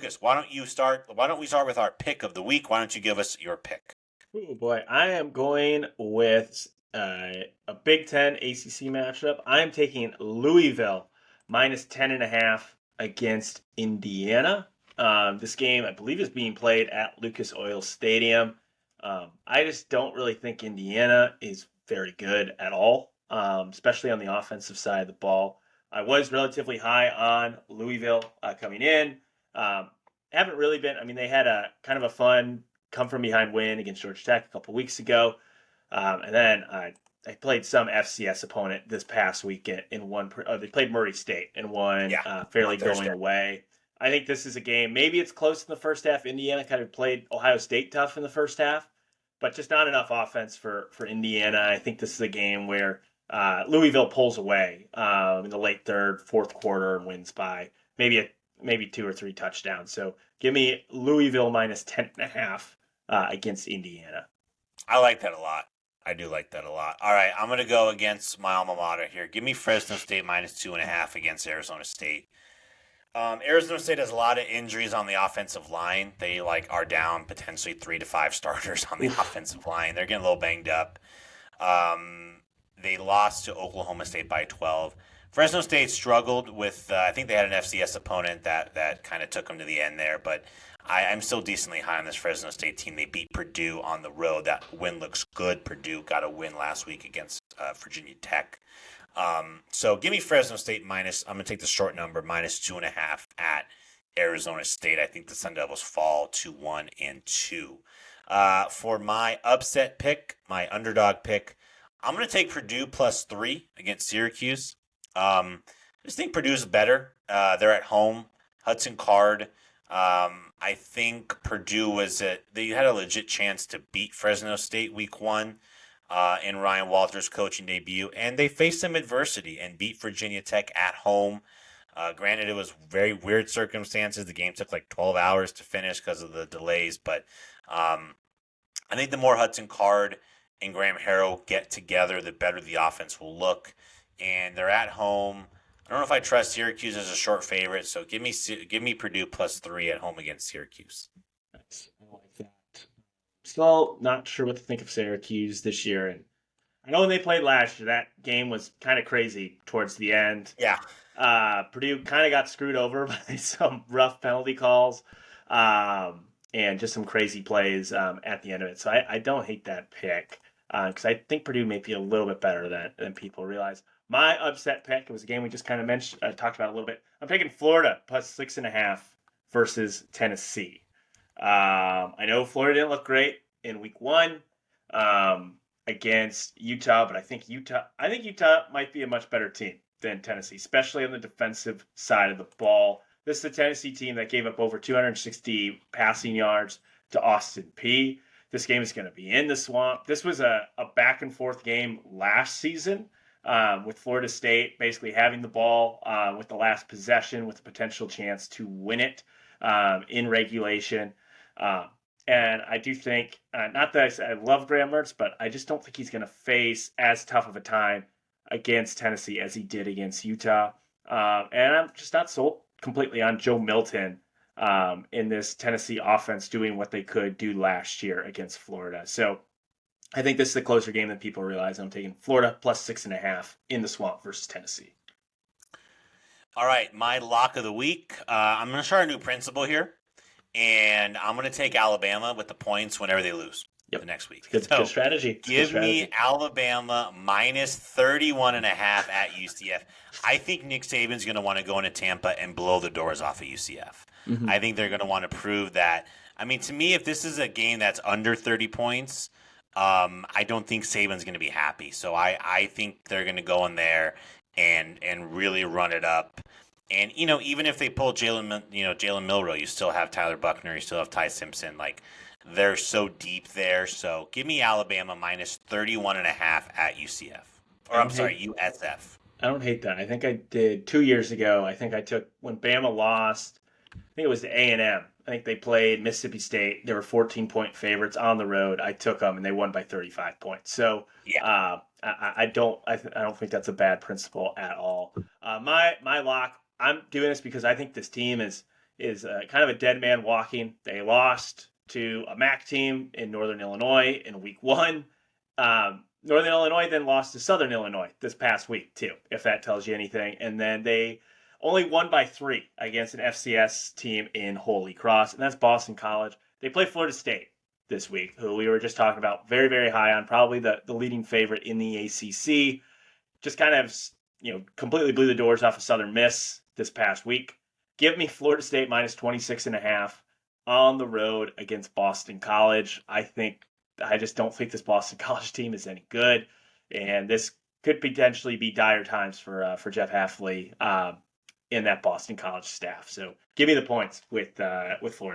Lucas, why don't you start? Why don't we start with our pick of the week? Why don't you give us your pick? Oh boy, I am going with a Big Ten ACC matchup. I'm taking Louisville minus 10.5 against Indiana. This game, I believe, is being played at Lucas Oil Stadium. I just don't really think Indiana is very good at all, especially on the offensive side of the ball. I was relatively high on Louisville coming in. Um, haven't really been. I mean, they had a kind of a fun come from behind win against Georgia Tech a couple weeks ago. And then I played some FCS opponent this past week in one. They played Murray State and won Yeah, fairly on going Thursday. away. I think this is a game. Maybe it's close in the first half. Indiana kind of played Ohio State tough in the first half, but just not enough offense for Indiana. I think this is a game where Louisville pulls away in the late third, fourth quarter and wins by maybe two or three touchdowns. So give me Louisville minus 10.5 against Indiana. I like that a lot. I do like that a lot. All right, I'm gonna go against my alma mater here. Give me Fresno State minus 2.5 against Arizona State. Arizona State has a lot of injuries on the offensive line. They are down potentially 3 to 5 starters on the Oof. offensive line. They're getting a little banged up. They lost to Oklahoma State by 12. Fresno State struggled with. I think they had an FCS opponent that kind of took them to the end there, but I'm still decently high on this Fresno State team. They beat Purdue on the road. That win looks good. Purdue got a win last week against Virginia Tech. So give me Fresno State minus. I'm going to take the short number minus 2.5 at Arizona State. I think the Sun Devils fall to 1-2. For my upset pick, my underdog pick, I'm going to take Purdue +3 against Syracuse. I just think Purdue's better. They're at home. Hudson Card. I think Purdue they had a legit chance to beat Fresno State week one in Ryan Walters' coaching debut, and they faced some adversity and beat Virginia Tech at home. Granted, it was very weird circumstances. The game took like 12 hours to finish because of the delays, but I think the more Hudson Card and Graham Harrell get together, the better the offense will look. And they're at home. I don't know if I trust Syracuse as a short favorite, so give me Purdue +3 at home against Syracuse. Nice. I like that. Still not sure what to think of Syracuse this year. And I know when they played last year, that game was kind of crazy towards the end. Yeah, Purdue kind of got screwed over by some rough penalty calls and just some crazy plays at the end of it. So I don't hate that pick because I think Purdue may be a little bit better than people realize. My upset pick, it was a game we just kind of mentioned, talked about a little bit. I'm taking Florida +6.5 versus Tennessee. I know Florida didn't look great in week one against Utah, but I think Utah might be a much better team than Tennessee, especially on the defensive side of the ball. This is a Tennessee team that gave up over 260 passing yards to Austin P. This game is going to be in the swamp. This was a back and forth game last season with Florida State basically having the ball with the last possession with a potential chance to win it in regulation. Um, and I do think, not that I love Graham Mertz, but I just don't think he's going to face as tough of a time against Tennessee as he did against Utah. And I'm just not sold completely on Joe Milton in this Tennessee offense doing what they could do last year against Florida. So I think this is a closer game than people realize. I'm taking Florida +6.5 in the swamp versus Tennessee. all right, my lock of the week. I'm going to start a new principle here, and I'm going to take Alabama with the points whenever they lose the Yep. next week. Good So strategy. It's a good give me strategy. Alabama minus 31.5 at UCF. I think Nick Saban's going to want to go into Tampa and blow the doors off of UCF. Mm-hmm. I think they're going to want to prove that. I mean, to me, if this is a game that's under 30 points, I don't think Saban's going to be happy. So I think they're going to go in there and really run it up. And even if they pull Jalen Milrow, you still have Tyler Buckner, you still have Ty Simpson. Like they're so deep there. So give me Alabama minus 31.5 at UCF, I or I'm don't sorry, hate USF. I don't hate that. I think I did 2 years ago. I think I took when Bama lost. I think it was the A&M. I think they played Mississippi State. They were 14-point favorites on the road. I took them and they won by 35 points. So Yeah, I don't think that's a bad principle at all. My lock. I'm doing this because I think this team is kind of a dead man walking. They lost to a MAC team in Northern Illinois in week 1. Northern Illinois then lost to Southern Illinois this past week, too, if that tells you anything. And then they only won by 3 against an FCS team in Holy Cross, and that's Boston College. They play Florida State this week, who we were just talking about, very, very high on, probably the leading favorite in the ACC. Just kind of, completely blew the doors off of Southern Miss this past week. Give me Florida State minus 26.5 on the road against Boston College. I just don't think this Boston College team is any good, and this could potentially be dire times for Jeff Hafley in that Boston College staff. So give me the points with Florida